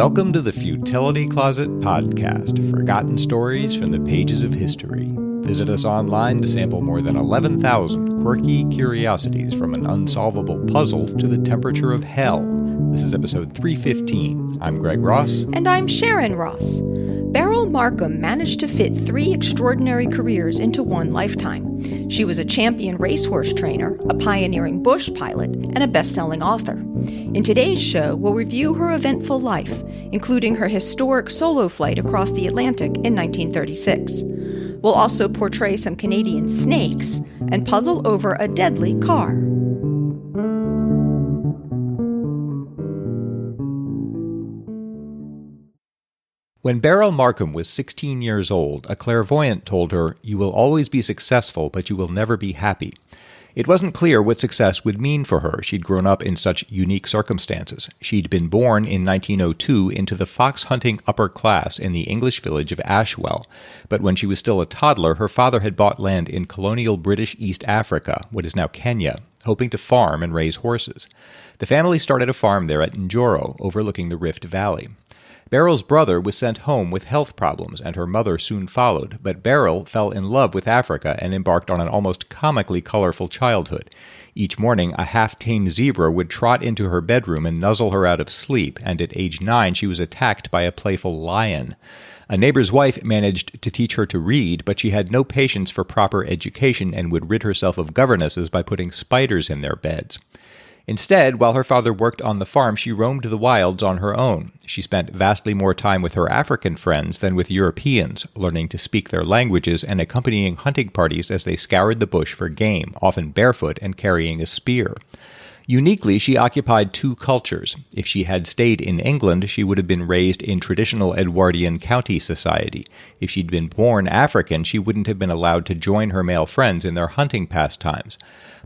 Welcome to the Futility Closet podcast, forgotten stories from the pages of history. Visit us online to sample more than 11,000 quirky curiosities from an unsolvable puzzle to the temperature of hell. This is episode 315. I'm Greg Ross. And I'm Sharon Ross. Beryl Markham managed to fit 3 extraordinary careers into one lifetime. She was a champion racehorse trainer, a pioneering bush pilot, and a best-selling author. In today's show, we'll review her eventful life, including her historic solo flight across the Atlantic in 1936. We'll also portray some Canadian snakes and puzzle over a deadly car. When Beryl Markham was 16 years old, a clairvoyant told her, "You will always be successful, but you will never be happy." It wasn't clear what success would mean for her. She'd grown up in such unique circumstances. She'd been born in 1902 into the fox-hunting upper class in the English village of Ashwell. But when she was still a toddler, her father had bought land in colonial British East Africa, what is now Kenya, hoping to farm and raise horses. The family started a farm there at Njoro, overlooking the Rift Valley. Beryl's brother was sent home with health problems, and her mother soon followed, but Beryl fell in love with Africa and embarked on an almost comically colorful childhood. Each morning, a half-tamed zebra would trot into her bedroom and nuzzle her out of sleep, and at age 9 she was attacked by a playful lion. A neighbor's wife managed to teach her to read, but she had no patience for proper education and would rid herself of governesses by putting spiders in their beds. Instead, while her father worked on the farm, she roamed the wilds on her own. She spent vastly more time with her African friends than with Europeans, learning to speak their languages and accompanying hunting parties as they scoured the bush for game, often barefoot and carrying a spear. Uniquely, she occupied 2 cultures. If she had stayed in England, she would have been raised in traditional Edwardian county society. If she'd been born African, she wouldn't have been allowed to join her male friends in their hunting pastimes.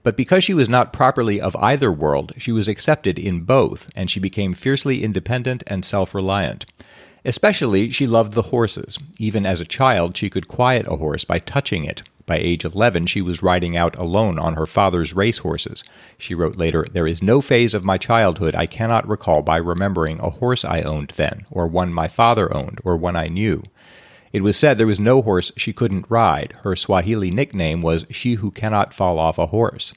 But because she was not properly of either world, she was accepted in both, and she became fiercely independent and self-reliant. Especially, she loved the horses. Even as a child, she could quiet a horse by touching it. By age 11, she was riding out alone on her father's racehorses. She wrote later, "There is no phase of my childhood I cannot recall by remembering a horse I owned then, or one my father owned, or one I knew." It was said there was no horse she couldn't ride. Her Swahili nickname was "She Who Cannot Fall Off a Horse."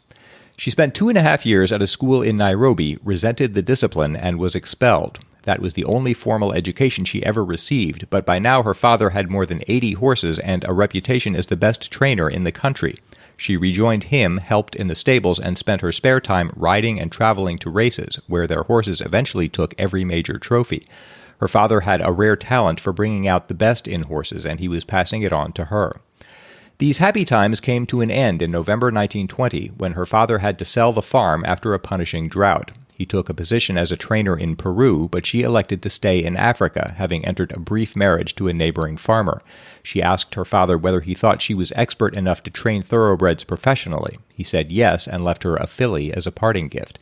She spent 2.5 years at a school in Nairobi, resented the discipline, and was expelled. That was the only formal education she ever received, but by now her father had more than 80 horses and a reputation as the best trainer in the country. She rejoined him, helped in the stables, and spent her spare time riding and traveling to races, where their horses eventually took every major trophy. Her father had a rare talent for bringing out the best in horses, and he was passing it on to her. These happy times came to an end in November 1920, when her father had to sell the farm after a punishing drought. He took a position as a trainer in Peru, but she elected to stay in Africa, having entered a brief marriage to a neighboring farmer. She asked her father whether he thought she was expert enough to train thoroughbreds professionally. He said yes, and left her a filly as a parting gift.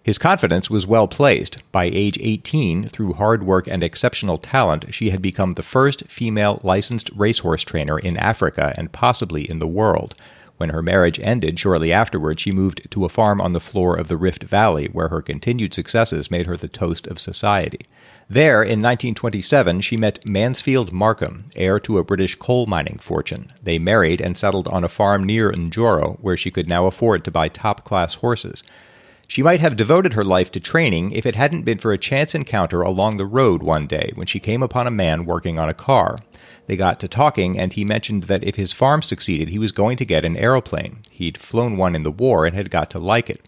His confidence was well placed. By age 18, through hard work and exceptional talent, she had become the first female licensed racehorse trainer in Africa and possibly in the world. When her marriage ended shortly afterward, she moved to a farm on the floor of the Rift Valley, where her continued successes made her the toast of society. There, in 1927, she met Mansfield Markham, heir to a British coal mining fortune. They married and settled on a farm near Njoro, where she could now afford to buy top-class horses. She might have devoted her life to training if it hadn't been for a chance encounter along the road one day when she came upon a man working on a car. They got to talking, and he mentioned that if his farm succeeded, he was going to get an aeroplane. He'd flown one in the war and had got to like it.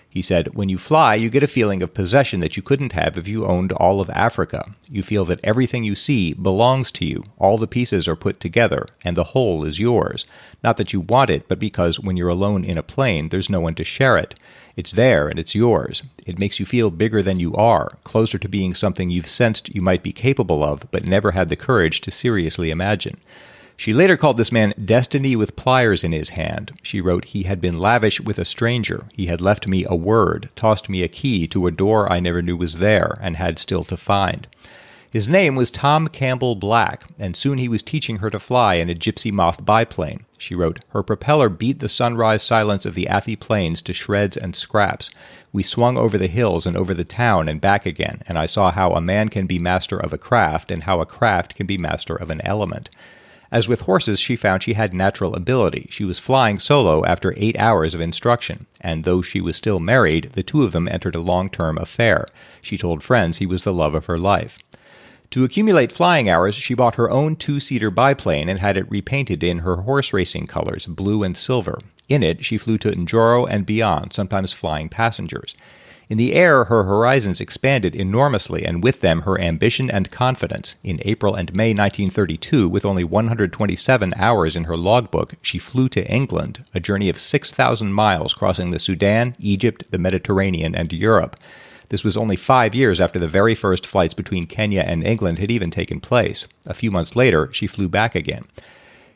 He said, "When you fly, you get a feeling of possession that you couldn't have if you owned all of Africa. You feel that everything you see belongs to you. All the pieces are put together, and the whole is yours. Not that you want it, but because when you're alone in a plane, there's no one to share it. It's there, and it's yours. It makes you feel bigger than you are, closer to being something you've sensed you might be capable of, but never had the courage to seriously imagine." She later called this man destiny with pliers in his hand. She wrote, "He had been lavish with a stranger. He had left me a word, tossed me a key to a door I never knew was there, and had still to find." His name was Tom Campbell Black, and soon he was teaching her to fly in a gypsy moth biplane. She wrote, "Her propeller beat the sunrise silence of the Athi Plains to shreds and scraps. We swung over the hills and over the town and back again, and I saw how a man can be master of a craft and how a craft can be master of an element." As with horses, she found she had natural ability. She was flying solo after 8 hours of instruction, and though she was still married, the two of them entered a long-term affair. She told friends he was the love of her life. To accumulate flying hours, she bought her own 2-seater biplane and had it repainted in her horse racing colors, blue and silver. In it, she flew to Njoro and beyond, sometimes flying passengers. In the air, her horizons expanded enormously, and with them her ambition and confidence. In April and May 1932, with only 127 hours in her logbook, she flew to England, a journey of 6,000 miles crossing the Sudan, Egypt, the Mediterranean, and Europe. This was only 5 years after the very first flights between Kenya and England had even taken place. A few months later, she flew back again.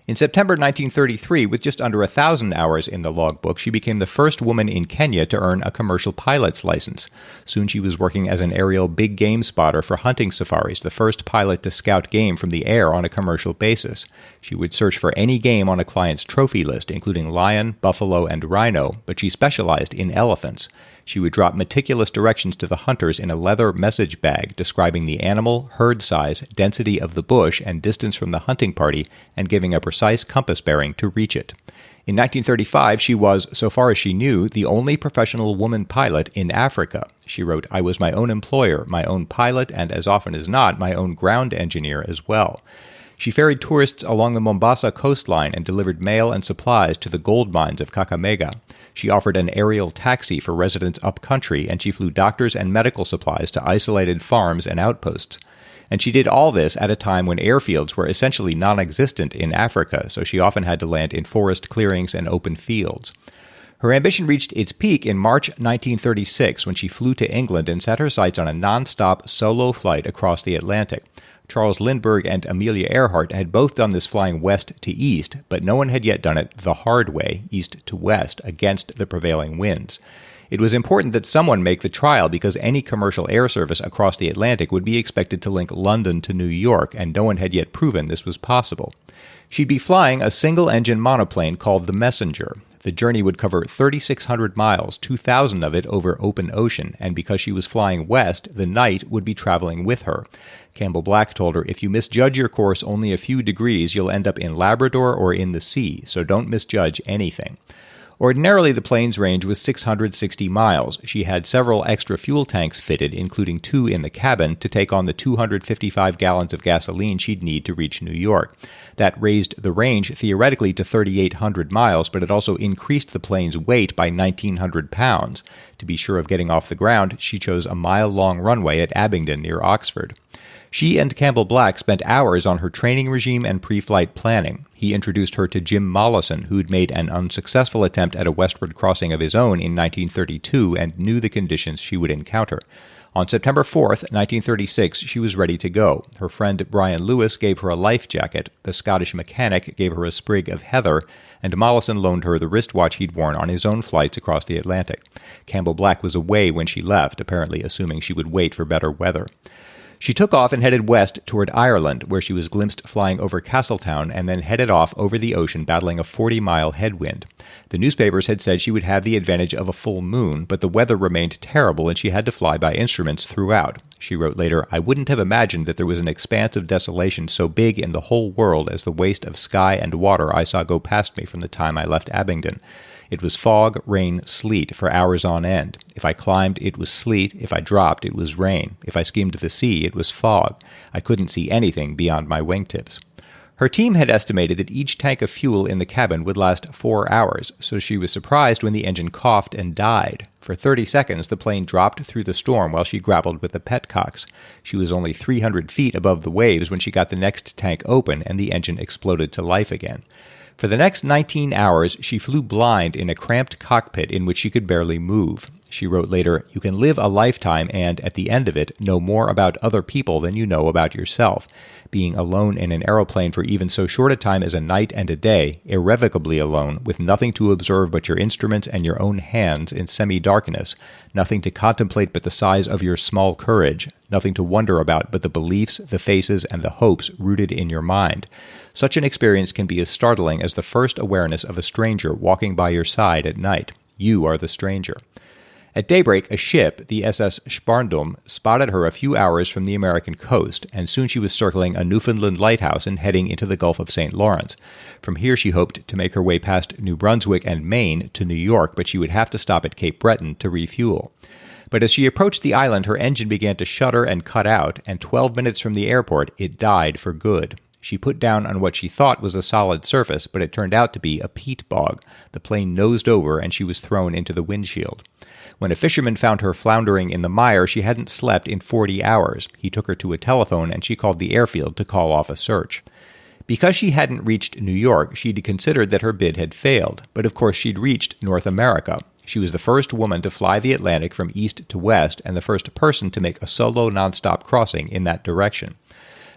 In September 1933, with just under 1,000 hours in the logbook, she became the first woman in Kenya to earn a commercial pilot's license. Soon she was working as an aerial big game spotter for hunting safaris, the first pilot to scout game from the air on a commercial basis. She would search for any game on a client's trophy list, including lion, buffalo, and rhino, but she specialized in elephants. She would drop meticulous directions to the hunters in a leather message bag describing the animal, herd size, density of the bush, and distance from the hunting party, and giving a precise compass bearing to reach it. In 1935, she was, so far as she knew, the only professional woman pilot in Africa. She wrote, "I was my own employer, my own pilot, and as often as not, my own ground engineer as well." She ferried tourists along the Mombasa coastline and delivered mail and supplies to the gold mines of Kakamega. She offered an aerial taxi for residents upcountry, and she flew doctors and medical supplies to isolated farms and outposts. And she did all this at a time when airfields were essentially non-existent in Africa, so she often had to land in forest clearings and open fields. Her ambition reached its peak in March 1936 when she flew to England and set her sights on a non-stop solo flight across the Atlantic. Charles Lindbergh and Amelia Earhart had both done this flying west to east, but no one had yet done it the hard way, east to west, against the prevailing winds. It was important that someone make the trial because any commercial air service across the Atlantic would be expected to link London to New York, and no one had yet proven this was possible. She'd be flying a single-engine monoplane called the Messenger. The journey would cover 3,600 miles, 2,000 of it over open ocean, and because she was flying west, the night would be traveling with her. Campbell Black told her, "If you misjudge your course only a few degrees, you'll end up in Labrador or in the sea, so don't misjudge anything." Ordinarily, the plane's range was 660 miles. She had several extra fuel tanks fitted, including 2 in the cabin, to take on the 255 gallons of gasoline she'd need to reach New York. That raised the range theoretically to 3,800 miles, but it also increased the plane's weight by 1,900 pounds. To be sure of getting off the ground, she chose a mile-long runway at Abingdon near Oxford. She and Campbell Black spent hours on her training regime and pre-flight planning. He introduced her to Jim Mollison, who'd made an unsuccessful attempt at a westward crossing of his own in 1932 and knew the conditions she would encounter. On September 4th, 1936, she was ready to go. Her friend Brian Lewis gave her a life jacket, the Scottish mechanic gave her a sprig of heather, and Mollison loaned her the wristwatch he'd worn on his own flights across the Atlantic. Campbell Black was away when she left, apparently assuming she would wait for better weather. She took off and headed west toward Ireland, where she was glimpsed flying over Castletown and then headed off over the ocean battling a 40-mile headwind. The newspapers had said she would have the advantage of a full moon, but the weather remained terrible and she had to fly by instruments throughout. She wrote later, "I wouldn't have imagined that there was an expanse of desolation so big in the whole world as the waste of sky and water I saw go past me from the time I left Abingdon. It was fog, rain, sleet for hours on end. If I climbed, it was sleet. If I dropped, it was rain. If I skimmed the sea, it was fog. I couldn't see anything beyond my wingtips." Her team had estimated that each tank of fuel in the cabin would last 4 hours, so she was surprised when the engine coughed and died. For 30 seconds, the plane dropped through the storm while she grappled with the petcocks. She was only 300 feet above the waves when she got the next tank open and the engine exploded to life again. For the next 19 hours, she flew blind in a cramped cockpit in which she could barely move. She wrote later, "You can live a lifetime and, at the end of it, know more about other people than you know about yourself. Being alone in an aeroplane for even so short a time as a night and a day, irrevocably alone, with nothing to observe but your instruments and your own hands in semi-darkness, nothing to contemplate but the size of your small courage, nothing to wonder about but the beliefs, the faces, and the hopes rooted in your mind. Such an experience can be as startling as the first awareness of a stranger walking by your side at night. You are the stranger. At daybreak, a ship, the SS Sparndum, spotted her a few hours from the American coast, and soon she was circling a Newfoundland lighthouse and heading into the Gulf of St. Lawrence. From here she hoped to make her way past New Brunswick and Maine to New York, but she would have to stop at Cape Breton to refuel. But as she approached the island, her engine began to shudder and cut out, and 12 minutes from the airport, it died for good. She put down on what she thought was a solid surface, but it turned out to be a peat bog. The plane nosed over, and she was thrown into the windshield. When a fisherman found her floundering in the mire, she hadn't slept in 40 hours. He took her to a telephone, and she called the airfield to call off a search. Because she hadn't reached New York, she'd considered that her bid had failed. But of course she'd reached North America. She was the first woman to fly the Atlantic from east to west, and the first person to make a solo nonstop crossing in that direction.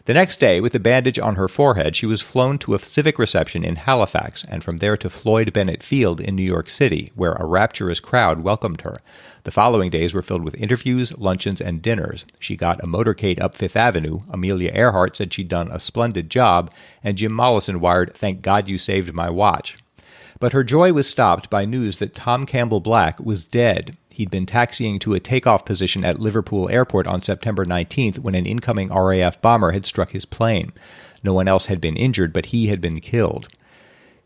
The next day, with a bandage on her forehead, she was flown to a civic reception in Halifax, and from there to Floyd Bennett Field in New York City, where a rapturous crowd welcomed her. The following days were filled with interviews, luncheons, and dinners. She got a motorcade up Fifth Avenue, Amelia Earhart said she'd done a splendid job, and Jim Mollison wired, "Thank God you saved my watch." But her joy was stopped by news that Tom Campbell Black was dead. He'd been taxiing to a takeoff position at Liverpool Airport on September 19th when an incoming RAF bomber had struck his plane. No one else had been injured, but he had been killed.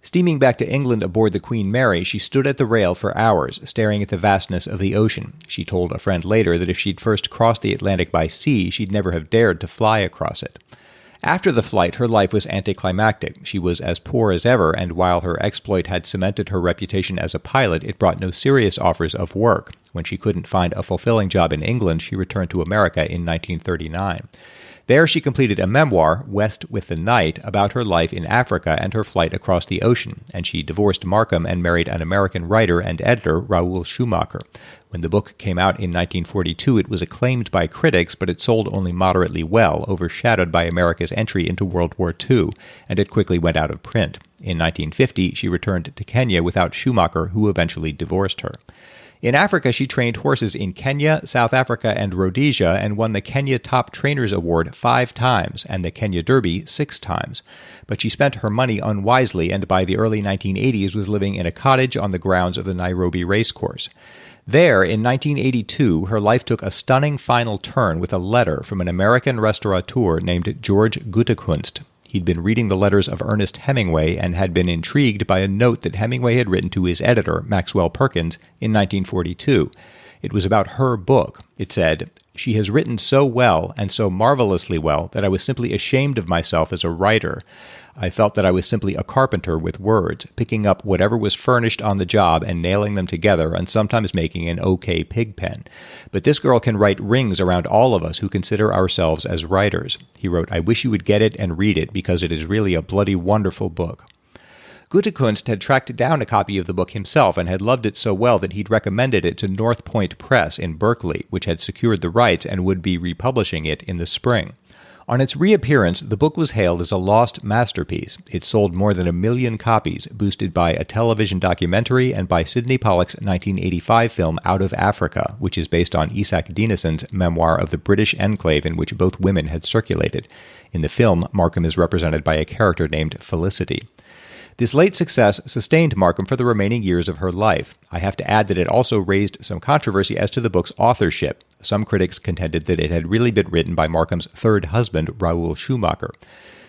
Steaming back to England aboard the Queen Mary, she stood at the rail for hours, staring at the vastness of the ocean. She told a friend later that if she'd first crossed the Atlantic by sea, she'd never have dared to fly across it. After the flight, her life was anticlimactic. She was as poor as ever, and while her exploit had cemented her reputation as a pilot, it brought no serious offers of work. When she couldn't find a fulfilling job in England, she returned to America in 1939. There she completed a memoir, West with the Night, about her life in Africa and her flight across the ocean, and she divorced Markham and married an American writer and editor, Raoul Schumacher. When the book came out in 1942, it was acclaimed by critics, but it sold only moderately well, overshadowed by America's entry into World War II, and it quickly went out of print. In 1950, she returned to Kenya without Schumacher, who eventually divorced her. In Africa, she trained horses in Kenya, South Africa, and Rhodesia, and won the Kenya Top Trainers Award 5 times and the Kenya Derby 6 times. But she spent her money unwisely, and by the early 1980s was living in a cottage on the grounds of the Nairobi racecourse. There, in 1982, her life took a stunning final turn with a letter from an American restaurateur named George Gutekunst. He'd been reading the letters of Ernest Hemingway and had been intrigued by a note that Hemingway had written to his editor, Maxwell Perkins, in 1942. It was about her book. It said, "She has written so well and so marvelously well that I was simply ashamed of myself as a writer. I felt that I was simply a carpenter with words, picking up whatever was furnished on the job and nailing them together and sometimes making an okay pig pen. But this girl can write rings around all of us who consider ourselves as writers." He wrote, "I wish you would get it and read it because it is really a bloody wonderful book." Gutekunst had tracked down a copy of the book himself and had loved it so well that he'd recommended it to North Point Press in Berkeley, which had secured the rights and would be republishing it in the spring. On its reappearance, the book was hailed as a lost masterpiece. It sold more than 1 million copies, boosted by a television documentary and by Sidney Pollack's 1985 film Out of Africa, which is based on Isak Dinason's memoir of the British enclave in which both women had circulated. In the film, Markham is represented by a character named Felicity. This late success sustained Markham for the remaining years of her life. I have to add that it also raised some controversy as to the book's authorship. Some critics contended that it had really been written by Markham's third husband, Raoul Schumacher.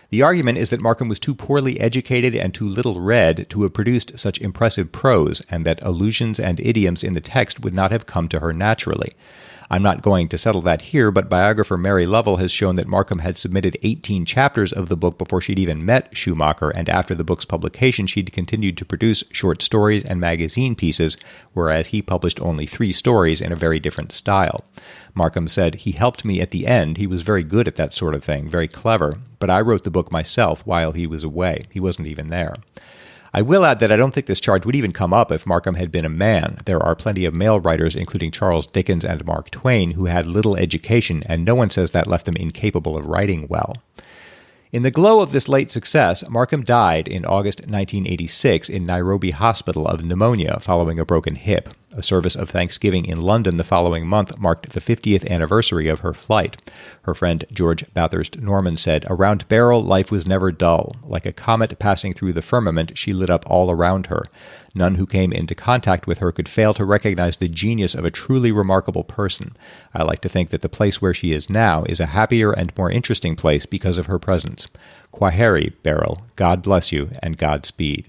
The argument is that Markham was too poorly educated and too little read to have produced such impressive prose, and that allusions and idioms in the text would not have come to her naturally. I'm not going to settle that here, but biographer Mary Lovell has shown that Markham had submitted 18 chapters of the book before she'd even met Schumacher, and after the book's publication, she'd continued to produce short stories and magazine pieces, whereas he published only 3 stories in a very different style. Markham said, "He helped me at the end. He was very good at that sort of thing, very clever, but I wrote the book myself while he was away. He wasn't even there." I will add that I don't think this charge would even come up if Markham had been a man. There are plenty of male writers, including Charles Dickens and Mark Twain, who had little education, and no one says that left them incapable of writing well. In the glow of this late success, Markham died in August 1986 in Nairobi Hospital of pneumonia following a broken hip. A service of Thanksgiving in London the following month marked the 50th anniversary of her flight. Her friend George Bathurst Norman said, "Around Beryl, life was never dull. Like a comet passing through the firmament, she lit up all around her. None who came into contact with her could fail to recognize the genius of a truly remarkable person. I like to think that the place where she is now is a happier and more interesting place because of her presence. Kwaheri, Beryl. God bless you, and Godspeed."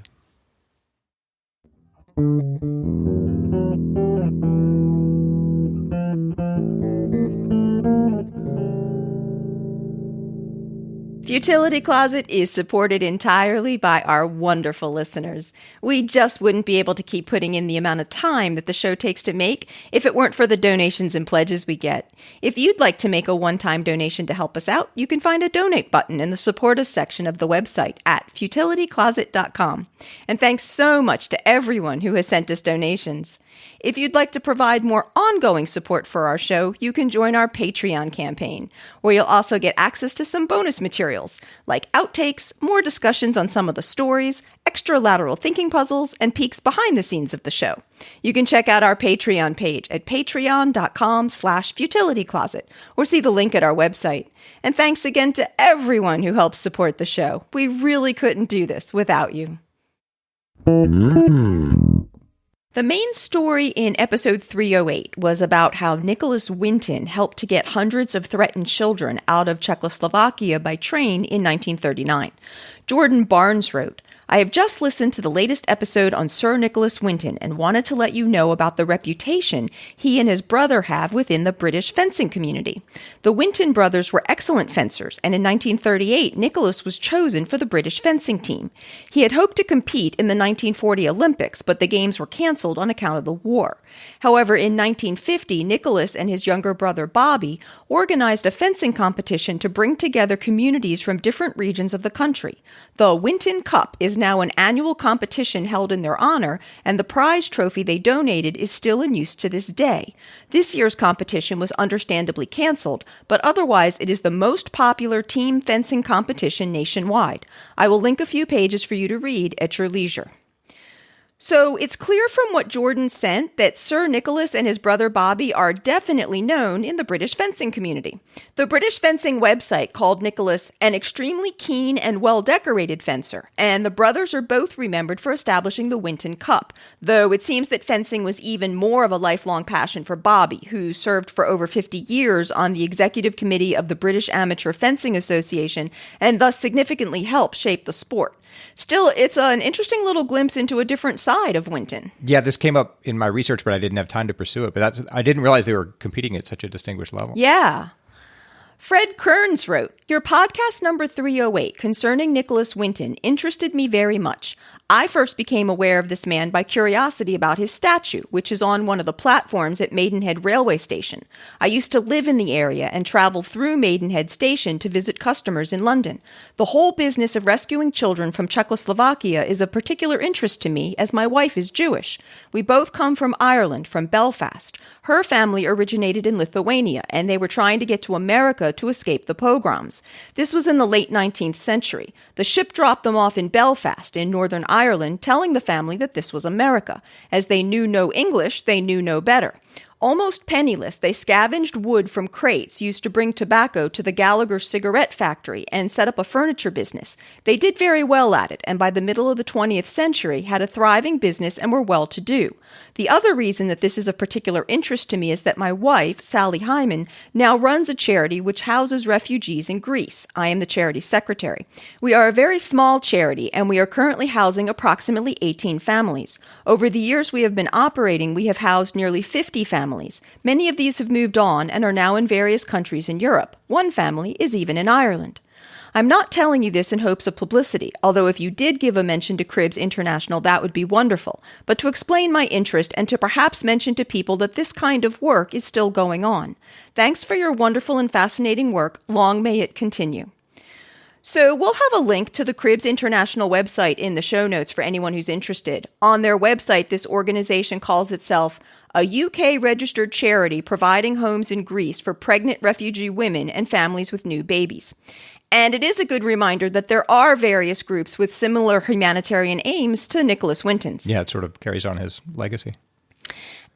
Futility Closet is supported entirely by our wonderful listeners. We just wouldn't be able to keep putting in the amount of time that the show takes to make if it weren't for the donations and pledges we get. If you'd like to make a one-time donation to help us out, you can find a donate button in the Support Us section of the website at futilitycloset.com. And thanks so much to everyone who has sent us donations. If you'd like to provide more ongoing support for our show, you can join our Patreon campaign, where you'll also get access to some bonus materials, like outtakes, more discussions on some of the stories, extra lateral thinking puzzles, and peeks behind the scenes of the show. You can check out our Patreon page at patreon.com/futilitycloset, or see the link at our website. And thanks again to everyone who helps support the show. We really couldn't do this without you. The main story in episode 308 was about how Nicholas Winton helped to get hundreds of threatened children out of Czechoslovakia by train in 1939. Jordan Barnes wrote, "I have just listened to the latest episode on Sir Nicholas Winton and wanted to let you know about the reputation he and his brother have within the British fencing community. The Winton brothers were excellent fencers, and in 1938, Nicholas was chosen for the British fencing team. He had hoped to compete in the 1940 Olympics, but the games were cancelled on account of the war. However, in 1950, Nicholas and his younger brother Bobby organized a fencing competition to bring together communities from different regions of the country. The Winton Cup is now an annual competition held in their honor, and the prize trophy they donated is still in use to this day. This year's competition was understandably canceled, but otherwise it is the most popular team fencing competition nationwide. I will link a few pages for you to read at your leisure." So it's clear from what Jordan sent that Sir Nicholas and his brother Bobby are definitely known in the British fencing community. The British fencing website called Nicholas an extremely keen and well-decorated fencer, and the brothers are both remembered for establishing the Winton Cup, though it seems that fencing was even more of a lifelong passion for Bobby, who served for over 50 years on the executive committee of the British Amateur Fencing Association and thus significantly helped shape the sport. Still, it's an interesting little glimpse into a different side of Winton. Yeah, this came up in my research, but I didn't have time to pursue it. But I didn't realize they were competing at such a distinguished level. Yeah. Fred Kearns wrote, "Your podcast number 308 concerning Nicholas Winton interested me very much. I first became aware of this man by curiosity about his statue, which is on one of the platforms at Maidenhead Railway Station. I used to live in the area and travel through Maidenhead Station to visit customers in London. The whole business of rescuing children from Czechoslovakia is of particular interest to me, as my wife is Jewish. We both come from Ireland, from Belfast. Her family originated in Lithuania, and they were trying to get to America to escape the pogroms. This was in the late 19th century. The ship dropped them off in Belfast, in Northern Ireland, telling the family that this was America. As they knew no English, they knew no better. Almost penniless, they scavenged wood from crates used to bring tobacco to the Gallagher cigarette factory and set up a furniture business. They did very well at it, and by the middle of the 20th century had a thriving business and were well-to-do. The other reason that this is of particular interest to me is that my wife, Sally Hyman, now runs a charity which houses refugees in Greece. I am the charity secretary. We are a very small charity, and we are currently housing approximately 18 families. Over the years we have been operating, we have housed nearly 50 families. Many of these have moved on and are now in various countries in Europe. One family is even in Ireland. I'm not telling you this in hopes of publicity, although if you did give a mention to Cribs International, that would be wonderful, but to explain my interest and to perhaps mention to people that this kind of work is still going on. Thanks for your wonderful and fascinating work. Long may it continue." So we'll have a link to the Cribs International website in the show notes for anyone who's interested. On their website, this organization calls itself a UK-registered charity providing homes in Greece for pregnant refugee women and families with new babies. And it is a good reminder that there are various groups with similar humanitarian aims to Nicholas Winton's. Yeah, it sort of carries on his legacy.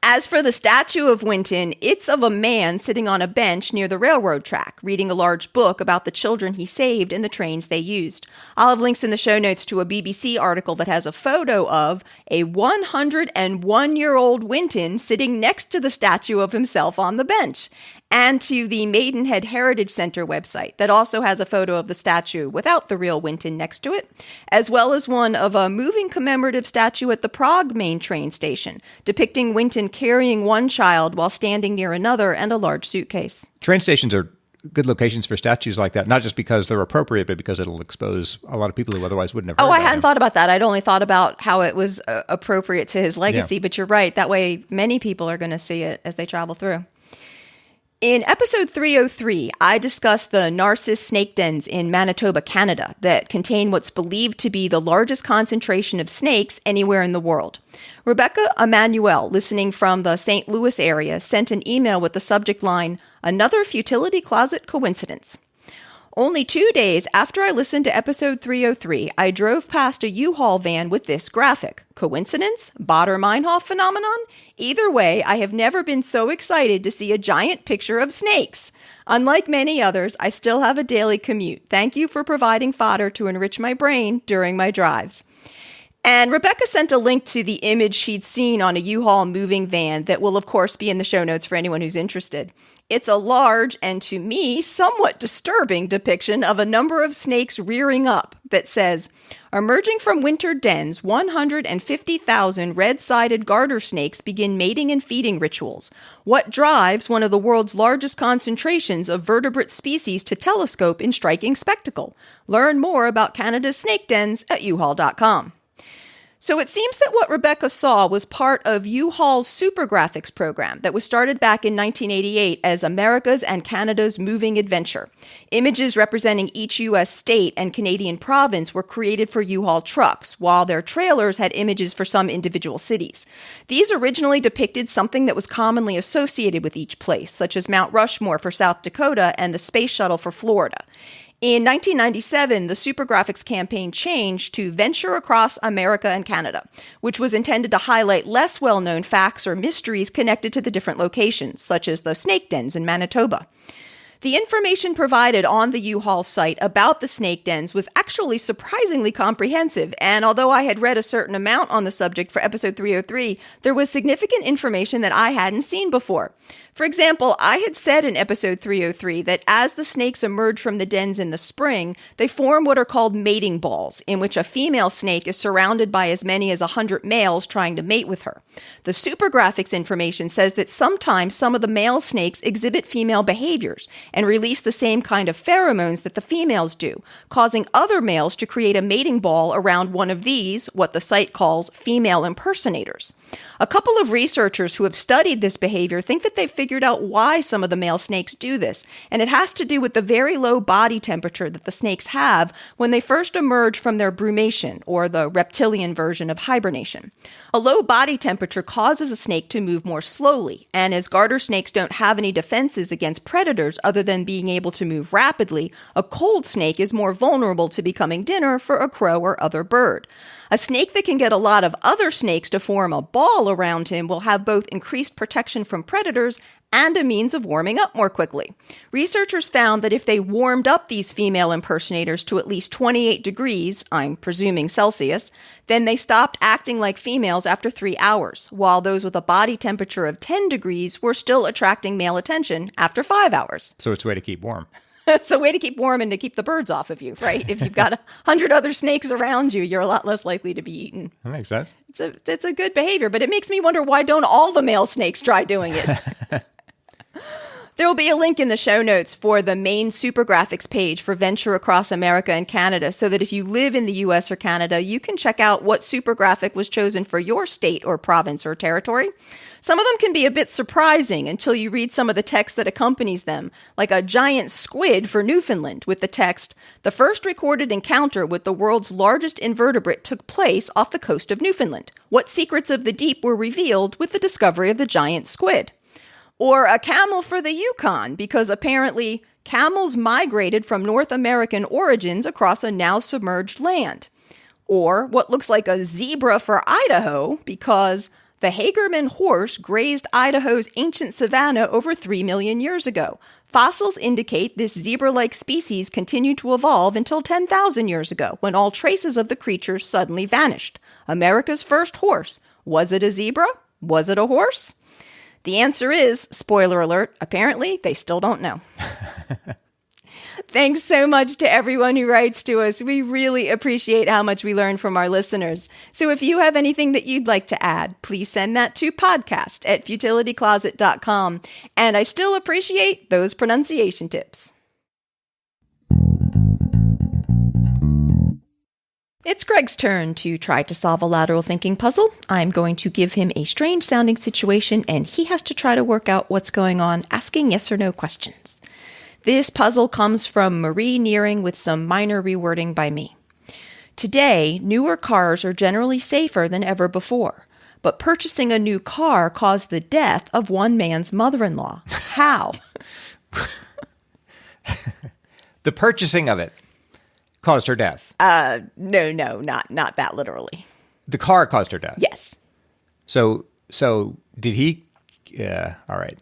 As for the statue of Winton, it's of a man sitting on a bench near the railroad track, reading a large book about the children he saved and the trains they used. I'll have links in the show notes to a BBC article that has a photo of a 101-year-old Winton sitting next to the statue of himself on the bench, and to the Maidenhead Heritage Center website that also has a photo of the statue without the real Winton next to it, as well as one of a moving commemorative statue at the Prague main train station, depicting Winton carrying one child while standing near another and a large suitcase. Train stations are good locations for statues like that, not just because they're appropriate, but because it'll expose a lot of people who otherwise wouldn't have heard I about hadn't him. thought about that. I'd only thought about how it was appropriate to his legacy, but you're right. That way, many people are going to see it as they travel through. In episode 303, I discussed the Narcissus snake dens in Manitoba, Canada, that contain what's believed to be the largest concentration of snakes anywhere in the world. Rebecca Emanuel, listening from the St. Louis area, sent an email with the subject line, "Another Futility Closet coincidence." Only 2 days after I listened to episode 303, I drove past a U-Haul van with this graphic. Coincidence? Baader-Meinhof phenomenon? Either way, I have never been so excited to see a giant picture of snakes. Unlike many others, I still have a daily commute. Thank you for providing fodder to enrich my brain during my drives. And Rebecca sent a link to the image she'd seen on a U-Haul moving van that will, of course, be in the show notes for anyone who's interested. It's a large and, to me, somewhat disturbing depiction of a number of snakes rearing up that says, "Emerging from winter dens, 150,000 red-sided garter snakes begin mating and feeding rituals. What drives one of the world's largest concentrations of vertebrate species to telescope in striking spectacle? Learn more about Canada's snake dens at uhaul.com." So it seems that what Rebecca saw was part of U-Haul's Super Graphics program that was started back in 1988 as America's and Canada's Moving Adventure. Images representing each U.S. state and Canadian province were created for U-Haul trucks, while their trailers had images for some individual cities. These originally depicted something that was commonly associated with each place, such as Mount Rushmore for South Dakota and the Space Shuttle for Florida. In 1997, the Super Graphics campaign changed to Venture Across America and Canada, which was intended to highlight less well-known facts or mysteries connected to the different locations, such as the snake dens in Manitoba. The information provided on the U-Haul site about the snake dens was actually surprisingly comprehensive, and although I had read a certain amount on the subject for episode 303, there was significant information that I hadn't seen before. For example, I had said in episode 303 that as the snakes emerge from the dens in the spring, they form what are called mating balls, in which a female snake is surrounded by as many as 100 males trying to mate with her. The Super Graphics information says that sometimes some of the male snakes exhibit female behaviors and release the same kind of pheromones that the females do, causing other males to create a mating ball around one of these, what the site calls female impersonators. A couple of researchers who have studied this behavior think that they've figured out why some of the male snakes do this, and it has to do with the very low body temperature that the snakes have when they first emerge from their brumation, or the reptilian version of hibernation. A low body temperature causes a snake to move more slowly, and as garter snakes don't have any defenses against predators other than being able to move rapidly, a cold snake is more vulnerable to becoming dinner for a crow or other bird. A snake that can get a lot of other snakes to form a ball around him will have both increased protection from predators and a means of warming up more quickly. Researchers found that if they warmed up these female impersonators to at least 28 degrees, I'm presuming Celsius, then they stopped acting like females after 3 hours, while those with a body temperature of 10 degrees were still attracting male attention after 5 hours. So it's a way to keep warm. It's a way to keep warm and to keep the birds off of you, right? If you've got 100 other snakes around you, you're a lot less likely to be eaten. That makes sense. It's a good behavior, but it makes me wonder, why don't all the male snakes try doing it? There will be a link in the show notes for the main Super Graphics page for Venture Across America and Canada, so that if you live in the U.S. or Canada, you can check out what Super Graphic was chosen for your state or province or territory. Some of them can be a bit surprising until you read some of the text that accompanies them, like a giant squid for Newfoundland with the text, "The first recorded encounter with the world's largest invertebrate took place off the coast of Newfoundland. What secrets of the deep were revealed with the discovery of the giant squid?" Or a camel for the Yukon, because apparently camels migrated from North American origins across a now submerged land. Or what looks like a zebra for Idaho, because The Hagerman horse grazed Idaho's ancient savanna over 3 million years ago. Fossils indicate this zebra-like species continued to evolve until 10,000 years ago, when all traces of the creature suddenly vanished. America's first horse. Was it a zebra? Was it a horse? The answer is, spoiler alert, apparently they still don't know. Thanks so much to everyone who writes to us. We really appreciate how much we learn from our listeners. So if you have anything that you'd like to add, please send that to podcast@futilitycloset.com. And I still appreciate those pronunciation tips. It's Greg's turn to try to solve a lateral thinking puzzle. I'm going to give him a strange-sounding situation, and he has to try to work out what's going on, asking yes or no questions. This puzzle comes from Marie Nearing with some minor rewording by me. Today, newer cars are generally safer than ever before, but purchasing a new car caused the death of one man's mother-in-law. How? The purchasing of it caused her death. No, not that literally. The car caused her death. Yes. So did he? Yeah. All right.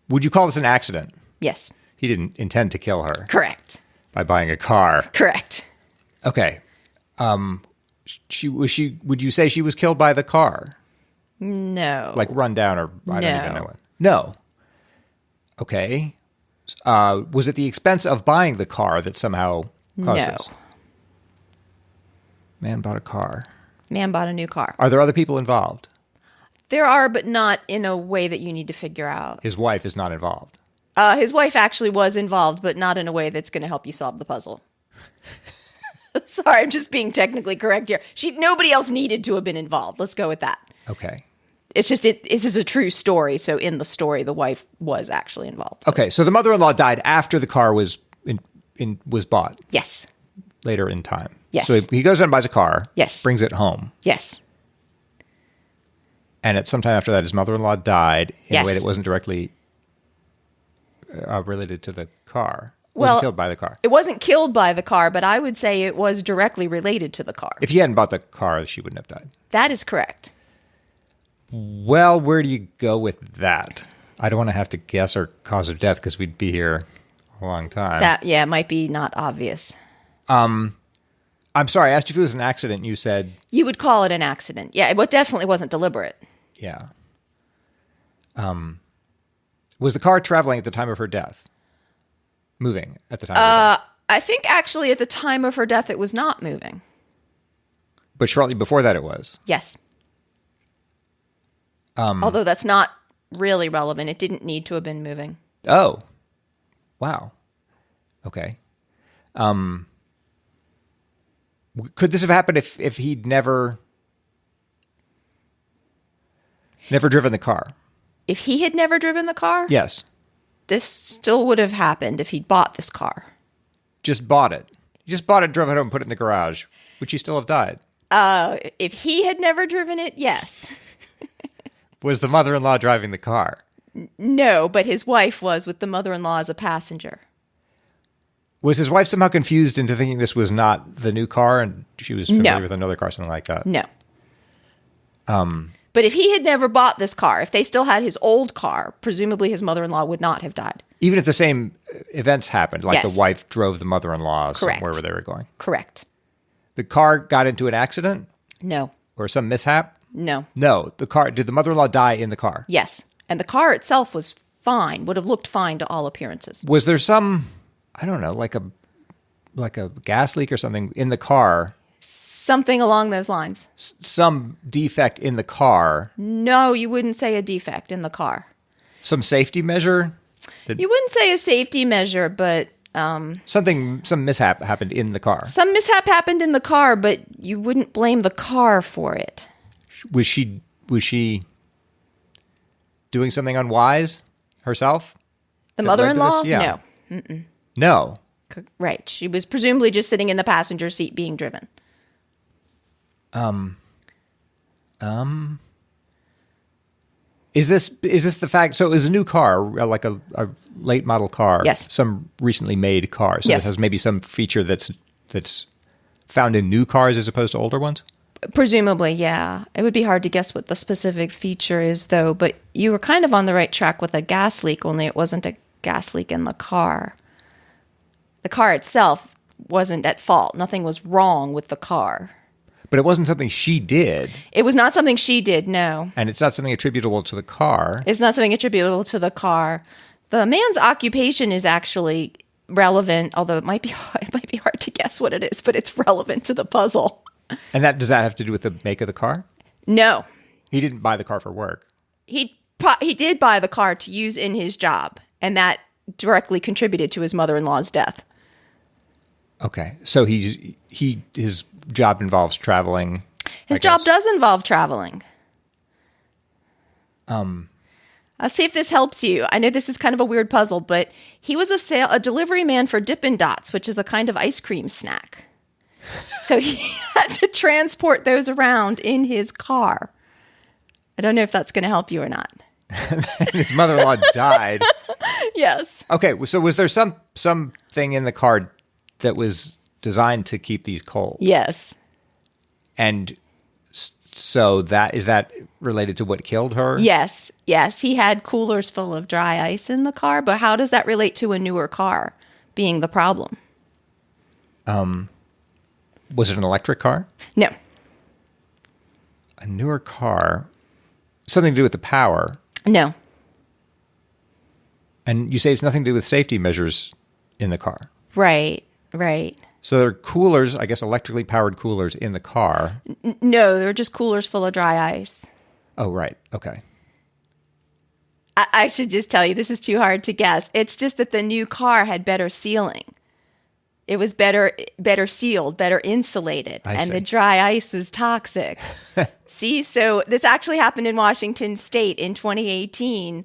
Would you call this an accident? Yes. He didn't intend to kill her. Correct. By buying a car. Correct. Okay. Would you say she was killed by the car? No. Like run down or I don't even know what. No. Okay. Was it the expense of buying the car that somehow caused this? Man bought a car. Man bought a new car. Are there other people involved? There are, but not in a way that you need to figure out. His wife is not involved. His wife actually was involved, but not in a way that's going to help you solve the puzzle. Sorry, I'm just being technically correct here. Nobody else needed to have been involved. Let's go with that. Okay. It's just, this is a true story. So in the story, the wife was actually involved. Okay. So the mother-in-law died after the car was was bought. Yes. Later in time. Yes. So he goes out and buys a car. Yes. Brings it home. Yes. And at some time after that, his mother-in-law died in Yes. a way that wasn't directly related to the car. Well, Wasn't killed by the car. It wasn't killed by the car, but I would say it was directly related to the car. If he hadn't bought the car, she wouldn't have died. That is correct. Well, where do you go with that? I don't want to have to guess her cause of death because we'd be here a long time. It might be not obvious. I'm sorry, I asked you if it was an accident. You said... You would call it an accident. Yeah, it definitely wasn't deliberate. Yeah. Was the car traveling at the time of her death? Moving at the time of her death? I think actually at the time of her death, it was not moving. But shortly before that, it was? Yes. Although that's not really relevant. It didn't need to have been moving. Oh. Wow. Okay. Could this have happened if he'd never driven the car? If he had never driven the car? Yes. This still would have happened if he'd bought this car. Just bought it. He just bought it, drove it home, put it in the garage. Would she still have died? If he had never driven it, yes. Was the mother-in-law driving the car? No, but his wife was, with the mother-in-law as a passenger. Was his wife somehow confused into thinking this was not the new car and she was familiar with another car, something like that? No. But if he had never bought this car, if they still had his old car, presumably his mother-in-law would not have died. Even if the same events happened, like Yes. the wife drove the mother-in-law Correct. somewhere where they were going. Correct. The car got into an accident? No. Or some mishap? No. No. Did the mother-in-law die in the car? Yes. And the car itself was fine, would have looked fine to all appearances. Was there some, I don't know, like a gas leak or something in the car? Something along those lines. Some defect in the car? No, you wouldn't say a defect in the car. Some safety measure? You wouldn't say a safety measure, but Some mishap happened in the car. some mishap happened in the car, but you wouldn't blame the car for it. Was she doing something unwise herself? The That led to mother-in-law? this? Yeah. No. No. Right. She was presumably just sitting in the passenger seat being driven. Is this the fact? So it was a new car, like a late model car. Yes. Some recently made car. So Yes. it has maybe some feature that's found in new cars as opposed to older ones. Presumably, yeah. It would be hard to guess what the specific feature is, though, but you were kind of on the right track with a gas leak, only it wasn't a gas leak in the car. The car itself wasn't at fault. Nothing was wrong with the car. But it wasn't something she did. It was not something she did, no. And it's not something attributable to the car. It's not something attributable to the car. The man's occupation is actually relevant, although it might be hard to guess what it is, but it's relevant to the puzzle. And does that have to do with the make of the car? No. He didn't buy the car for work. He did buy the car to use in his job, and that directly contributed to his mother-in-law's death. Okay. So his job involves traveling. His job does involve traveling. Let's see if this helps you. I know this is kind of a weird puzzle, but he was a delivery man for Dippin' Dots, which is a kind of ice cream snack. So he had to transport those around in his car. I don't know if that's going to help you or not. His mother-in-law died. Yes. Okay, so was there something in the car that was designed to keep these cold? Yes. And so is that related to what killed her? Yes. He had coolers full of dry ice in the car, but how does that relate to a newer car being the problem? Was it an electric car? No. A newer car? Something to do with the power? No. And you say it's nothing to do with safety measures in the car? Right. So there are coolers, I guess electrically powered coolers in the car. No, they're just coolers full of dry ice. Oh, right. Okay. I should just tell you, this is too hard to guess. It's just that the new car had better sealing. It was better sealed, better insulated, and the dry ice was toxic. See, so this actually happened in Washington State in 2018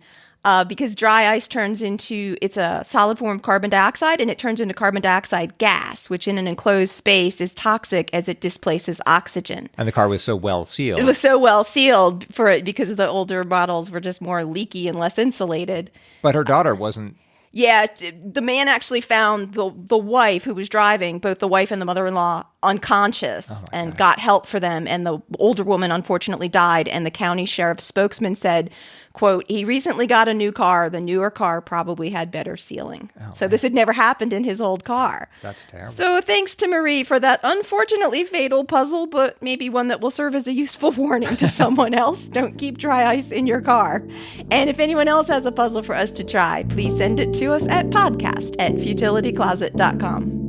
because dry ice it's a solid form of carbon dioxide, and it turns into carbon dioxide gas, which in an enclosed space is toxic as it displaces oxygen. And the car was so well sealed. It was so well sealed for it because the older models were just more leaky and less insulated. But her daughter wasn't. Yeah, the man actually found the wife who was driving, both the wife and the mother-in-law, unconscious and got help for them. And the older woman unfortunately died. And the county sheriff's spokesman said, quote, he recently got a new car. The newer car probably had better sealing. So this had never happened in his old car. That's terrible. So thanks to Marie for that unfortunately fatal puzzle, but maybe one that will serve as a useful warning to someone else. Don't keep dry ice in your car. And if anyone else has a puzzle for us to try, please send it to us at podcast@futilitycloset.com.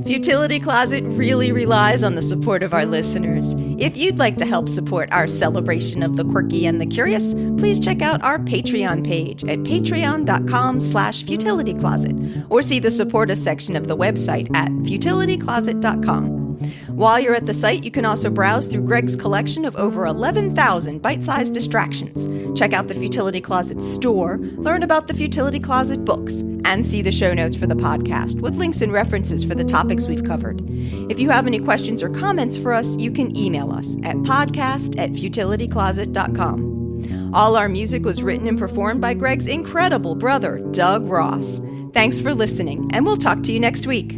Futility Closet really relies on the support of our listeners. If you'd like to help support our celebration of the quirky and the curious, please check out our Patreon page at patreon.com/futilitycloset or see the support us section of the website at futilitycloset.com. While you're at the site, you can also browse through Greg's collection of over 11,000 bite-sized distractions. Check out the Futility Closet store, learn about the Futility Closet books, and see the show notes for the podcast with links and references for the topics we've covered. If you have any questions or comments for us, you can email us at podcast@futilitycloset.com. All our music was written and performed by Greg's incredible brother, Doug Ross. Thanks for listening, and we'll talk to you next week.